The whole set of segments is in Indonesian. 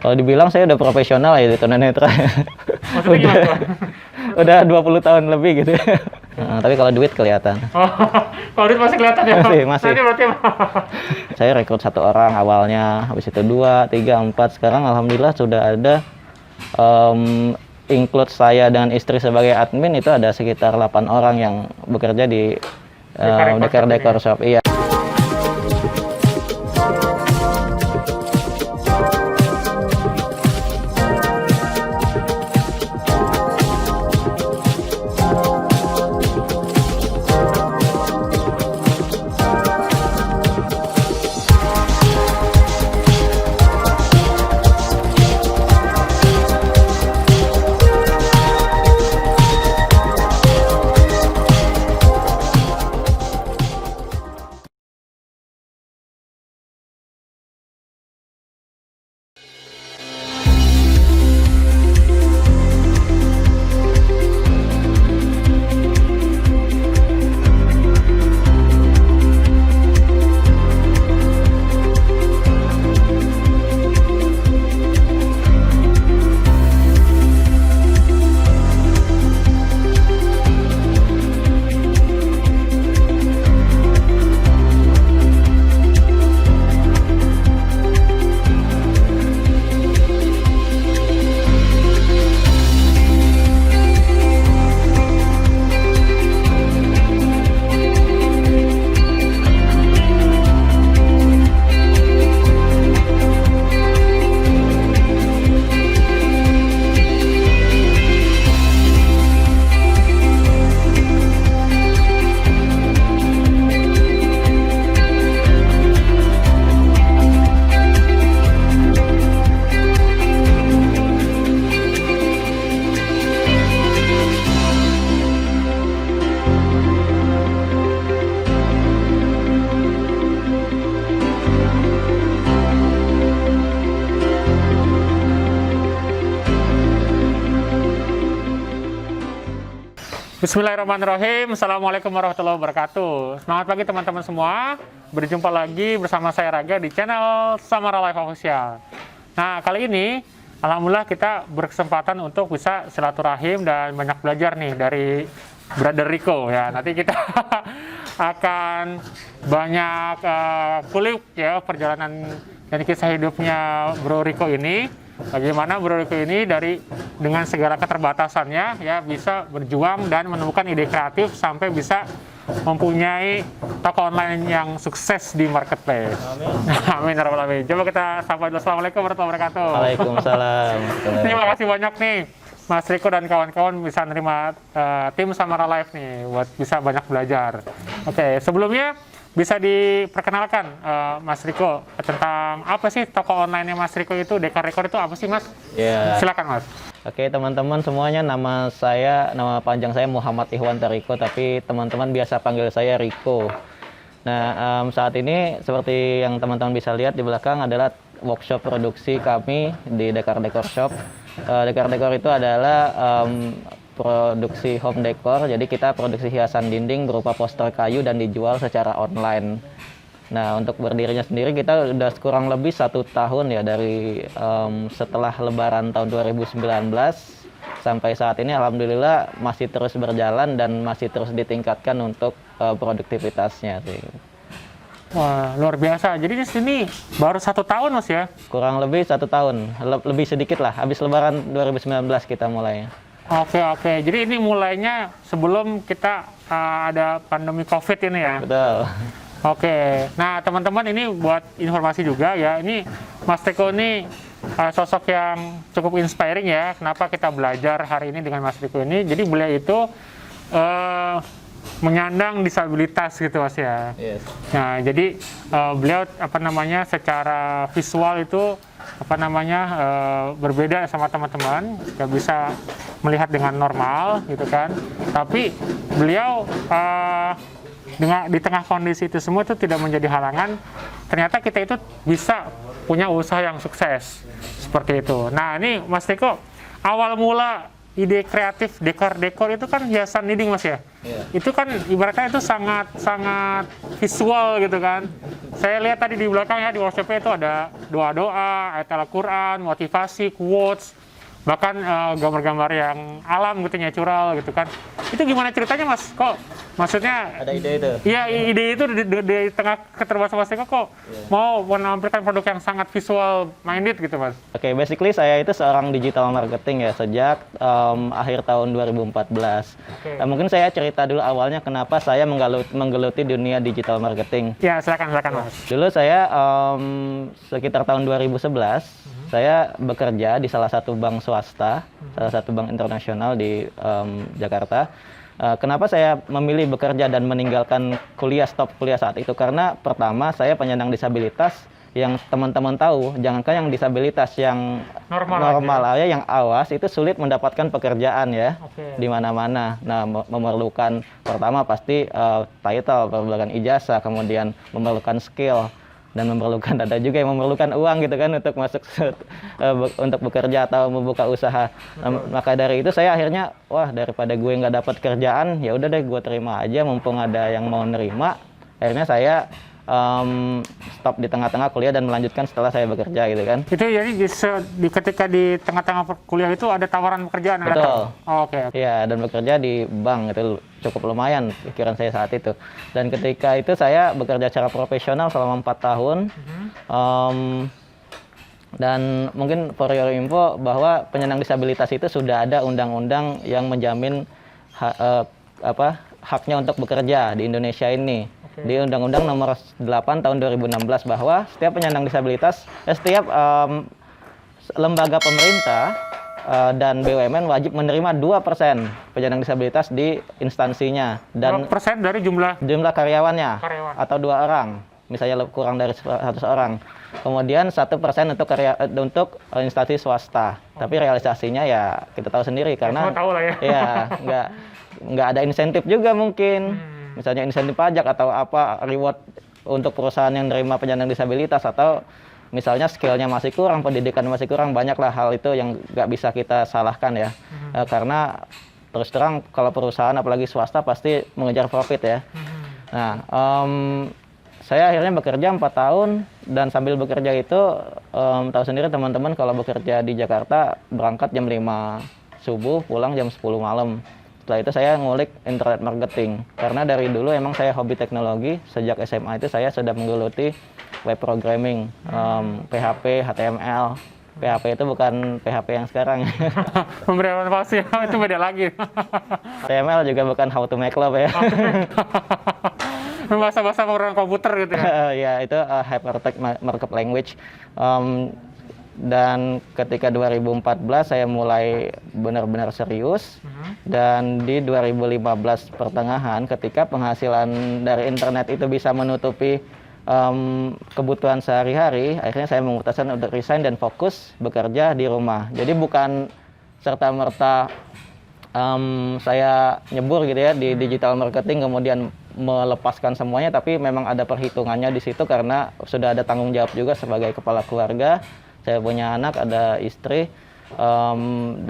Kalau dibilang saya udah profesional ya di tunanetra. Maksudnya gimana tuh? Udah 20 tahun lebih gitu. Tapi kalau duit kelihatan. Oh, kalau duit masih kelihatan ya? Masih. Nanti berarti Saya rekrut 1 orang awalnya, habis itu 2, 3, 4. Sekarang alhamdulillah sudah ada include saya dan istri sebagai admin itu ada sekitar 8 orang yang bekerja di Dekor Shop. Iya. Bismillahirrahmanirrahim. Assalamualaikum warahmatullahi wabarakatuh. Semangat pagi teman-teman semua. Berjumpa lagi bersama saya Raga di channel Samara Life Official. Nah, kali ini alhamdulillah kita berkesempatan untuk bisa silaturahim dan banyak belajar nih dari Brother Rico ya. Nanti kita akan banyak kulik ya perjalanan dan kisah hidupnya Bro Rico ini. Bagaimana Bro Rico ini dengan segala keterbatasannya ya bisa berjuang dan menemukan ide kreatif sampai bisa mempunyai toko online yang sukses di marketplace. Amin. Amin. Coba kita sapa dulu. Assalamualaikum warahmatullahi wabarakatuh. Waalaikumsalam. Terima kasih banyak nih Mas Rico dan kawan-kawan bisa nerima tim Samara Life nih buat bisa banyak belajar. Oke, sebelumnya bisa diperkenalkan Mas Rico tentang apa sih toko online-nya Mas Rico itu, Dekor itu apa sih Mas? Yeah. Silakan Mas. Oke teman-teman semuanya, nama panjang saya Muhammad Ikhwan Tariko, tapi teman-teman biasa panggil saya Rico. Nah saat ini seperti yang teman-teman bisa lihat di belakang adalah workshop produksi kami di Dekor Shop. Dekor itu adalah produksi home decor, jadi kita produksi hiasan dinding berupa poster kayu dan dijual secara online. Nah untuk berdirinya sendiri kita udah kurang lebih 1 tahun ya dari setelah lebaran tahun 2019 sampai saat ini alhamdulillah masih terus berjalan dan masih terus ditingkatkan untuk produktivitasnya sih. Wah luar biasa, jadi di sini baru 1 tahun Mas ya? Kurang lebih 1 tahun, lebih sedikit lah, habis lebaran 2019 kita mulai. Oke, jadi ini mulainya sebelum kita ada pandemi COVID ini ya? Betul. Oke, nah teman-teman ini buat informasi juga ya, ini Mas Rico ini sosok yang cukup inspiring ya. Kenapa kita belajar hari ini dengan Mas Rico ini? Jadi beliau itu menyandang disabilitas gitu Mas ya. Yes. Nah jadi beliau secara visual itu berbeda sama teman-teman, nggak bisa melihat dengan normal gitu kan. Tapi beliau di tengah kondisi itu semua itu tidak menjadi halangan. Ternyata kita itu bisa punya usaha yang sukses seperti itu. Nah ini Mas Rico, awal mula ide kreatif dekor itu kan hiasan dinding Mas ya. Iya. Itu kan ibaratnya itu sangat visual gitu kan. Saya lihat tadi di belakang ya di workshopnya itu ada doa-doa, ayat Al-Quran, motivasi, quotes, bahkan gambar-gambar yang alam gitu, natural gitu kan. Itu gimana ceritanya Mas? Kok maksudnya Ada ide itu. iya ide itu di tengah keterbatasan kok mau menampilkan produk yang sangat visual minded gitu Mas? Oke, basically saya itu seorang digital marketing ya sejak akhir tahun 2014. Oke. Mungkin saya cerita dulu awalnya kenapa saya menggeluti dunia digital marketing. Ya silakan Mas. Dulu saya sekitar tahun 2011 saya bekerja di salah satu bank swasta, salah satu bank internasional di Jakarta. Kenapa saya memilih bekerja dan meninggalkan stop kuliah saat itu? Karena pertama saya penyandang disabilitas yang teman-teman tahu, jangankan yang disabilitas yang normal aja, yang awas itu sulit mendapatkan pekerjaan ya. Oke. Di mana-mana. Nah, memerlukan pertama pasti title, memerlukan ijazah, kemudian memerlukan skill, dan memerlukan ada juga yang memerlukan uang gitu kan untuk masuk untuk bekerja atau membuka usaha. Maka dari itu saya akhirnya daripada gue nggak dapat kerjaan, ya udah deh gue terima aja mumpung ada yang mau nerima. Akhirnya saya stop di tengah-tengah kuliah dan melanjutkan setelah saya bekerja gitu kan. Itu jadi ketika di tengah-tengah kuliah itu ada tawaran pekerjaan. Betul. Oke. Iya, dan bekerja di bank itu cukup lumayan pikiran saya saat itu. Dan ketika itu saya bekerja secara profesional selama 4 tahun. Dan mungkin for your info bahwa penyandang disabilitas itu sudah ada undang-undang yang menjamin haknya untuk bekerja di Indonesia ini. Di Undang-Undang Nomor 8 Tahun 2016 bahwa setiap penyandang disabilitas, setiap lembaga pemerintah dan BUMN wajib menerima 2% penyandang disabilitas di instansinya dan 2% dari jumlah karyawannya atau 2 orang, misalnya kurang dari 100 orang. Kemudian 1% untuk instansi swasta. Tapi realisasinya ya kita tahu sendiri karena tahu lah ya. Ya nggak ada insentif juga mungkin. Misalnya insentif pajak atau apa reward untuk perusahaan yang menerima penyandang disabilitas, atau misalnya skillnya masih kurang, pendidikan masih kurang, banyaklah hal itu yang nggak bisa kita salahkan ya. Karena terus terang kalau perusahaan apalagi swasta pasti mengejar profit ya. Nah, saya akhirnya bekerja 4 tahun dan sambil bekerja itu tahu sendiri teman-teman kalau bekerja di Jakarta berangkat jam 5 subuh, pulang jam 10 malam. Setelah itu saya ngulik internet marketing. Karena dari dulu emang saya hobi teknologi. Sejak SMA itu saya sudah menggeluti web programming, PHP, HTML. PHP itu bukan PHP yang sekarang. Pemberian pasti itu beda lagi. HTML juga bukan how to make love ya. Bahasa-bahasa pemrograman komputer gitu ya. Ya, itu hypertext markup language. Dan ketika 2014 saya mulai benar-benar serius. Dan di 2015 pertengahan ketika penghasilan dari internet itu bisa menutupi kebutuhan sehari-hari, akhirnya saya memutuskan untuk resign dan fokus bekerja di rumah. Jadi bukan serta-merta saya nyebur gitu ya di digital marketing kemudian melepaskan semuanya, tapi memang ada perhitungannya di situ karena sudah ada tanggung jawab juga sebagai kepala keluarga. Saya punya anak, ada istri,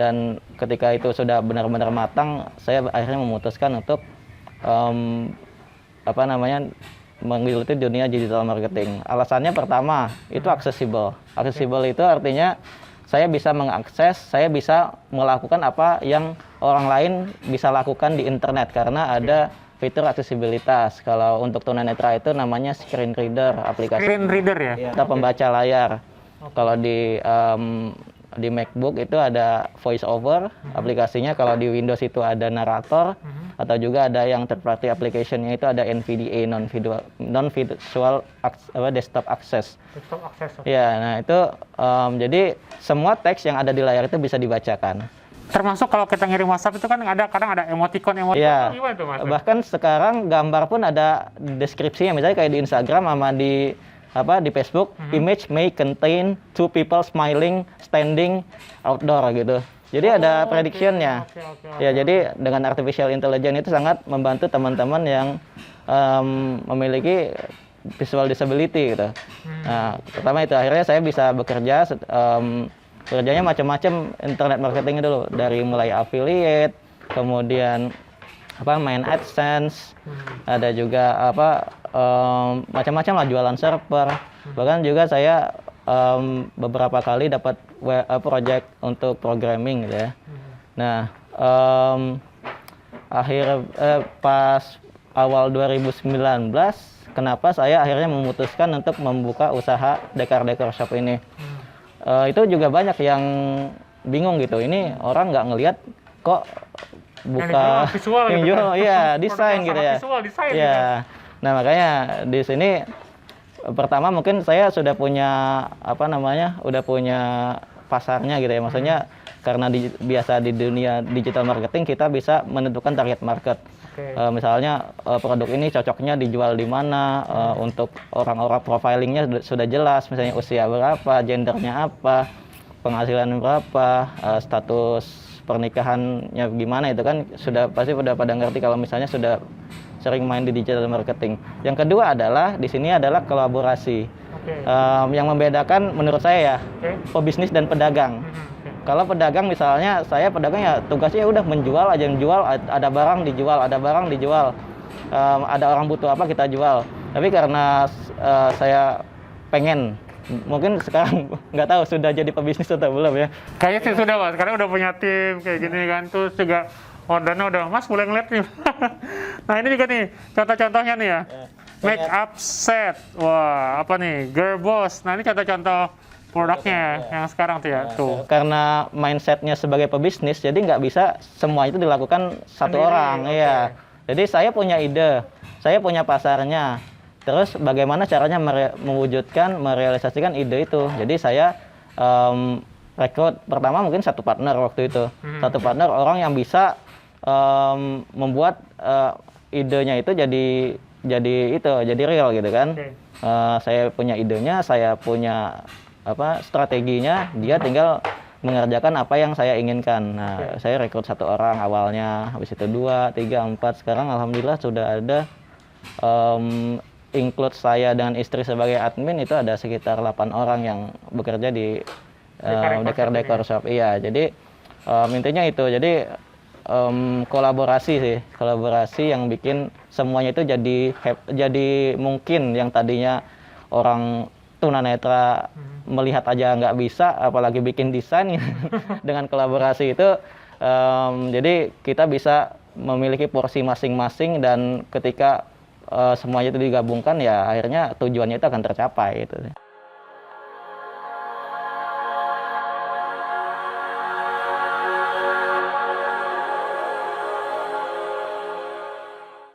dan ketika itu sudah benar-benar matang, saya akhirnya memutuskan untuk menggeluti dunia digital marketing. Alasannya pertama, itu accessible. Accessible itu artinya saya bisa mengakses, saya bisa melakukan apa yang orang lain bisa lakukan di internet karena ada fitur aksesibilitas. Kalau untuk tunanetra itu namanya screen reader, aplikasi Screen reader ya? atau pembaca layar. Kalau di MacBook itu ada voice over aplikasinya, kalau di Windows itu ada narator, atau juga ada yang third party application-nya itu ada NVDA, non-visual desktop access. Desktop access. Ya, nah itu jadi semua teks yang ada di layar itu bisa dibacakan. Termasuk kalau kita ngirim WhatsApp itu kan kadang ada emoticon Ya, gimana tuh Mas? bahkan sekarang gambar pun ada deskripsinya, misalnya kayak di Instagram sama di Facebook, image may contain 2 people smiling standing outdoor gitu. Jadi ada prediction-nya. Ya, jadi dengan artificial intelligence itu sangat membantu teman-teman yang memiliki visual disability gitu. Nah, pertama itu akhirnya saya bisa bekerja kerjanya macam-macam internet marketing dulu, dari mulai affiliate, kemudian main AdSense, ada juga macam-macam lah, jualan server. Bahkan juga saya beberapa kali dapat project untuk programming gitu ya. Nah, pas awal 2019, kenapa saya akhirnya memutuskan untuk membuka usaha dekor shop ini. Itu juga banyak yang bingung gitu, ini orang nggak ngelihat kok buka visual yang gitu jual, kan? iya desain gitu ya. Visual desain Ya, gitu. nah makanya di sini pertama mungkin saya sudah punya udah punya pasarnya gitu ya. Maksudnya karena biasa di dunia digital marketing kita bisa menentukan target market. Misalnya produk ini cocoknya dijual di mana, untuk orang-orang profilingnya sudah jelas, misalnya usia berapa, gendernya apa, penghasilan berapa, status pernikahannya gimana, itu kan pasti pada ngerti kalau misalnya sudah sering main di digital marketing. Yang kedua adalah di sini adalah kolaborasi. Yang membedakan menurut saya ya, pebisnis dan pedagang. Kalau pedagang misalnya, saya pedagang ya tugasnya udah menjual aja, ada barang dijual, ada orang butuh apa kita jual. Tapi karena saya pengen, mungkin sekarang nggak tahu sudah jadi pebisnis atau belum ya. Kayaknya sih sudah Mas, karena udah punya tim kayak gini kan, terus juga ordernya udah Mas mulai ngeliat nih. Nah ini juga nih contoh-contohnya nih ya. Make up set, wah apa nih, Girl Boss. Nah ini contoh-contoh produknya yang sekarang tuh ya. Tuh. Karena mindsetnya sebagai pebisnis, jadi nggak bisa semua itu dilakukan satu orang, ya. Jadi saya punya ide, saya punya pasarnya. Terus bagaimana caranya merealisasikan ide itu. Jadi saya rekrut pertama mungkin satu partner waktu itu. Satu partner orang yang bisa membuat idenya itu jadi real gitu kan. Saya punya idenya, saya punya strateginya, dia tinggal mengerjakan apa yang saya inginkan. Nah, saya rekrut satu orang awalnya, habis itu 2, 3, 4. Sekarang alhamdulillah sudah ada include saya dengan istri sebagai admin, itu ada sekitar 8 orang yang bekerja di dekor shop. Iya, jadi intinya itu. Jadi kolaborasi yang bikin semuanya itu jadi mungkin. Yang tadinya orang tunanetra melihat aja nggak bisa, apalagi bikin desain. Dengan kolaborasi itu jadi kita bisa memiliki porsi masing-masing, dan ketika semuanya itu digabungkan ya akhirnya tujuannya itu akan tercapai gitu.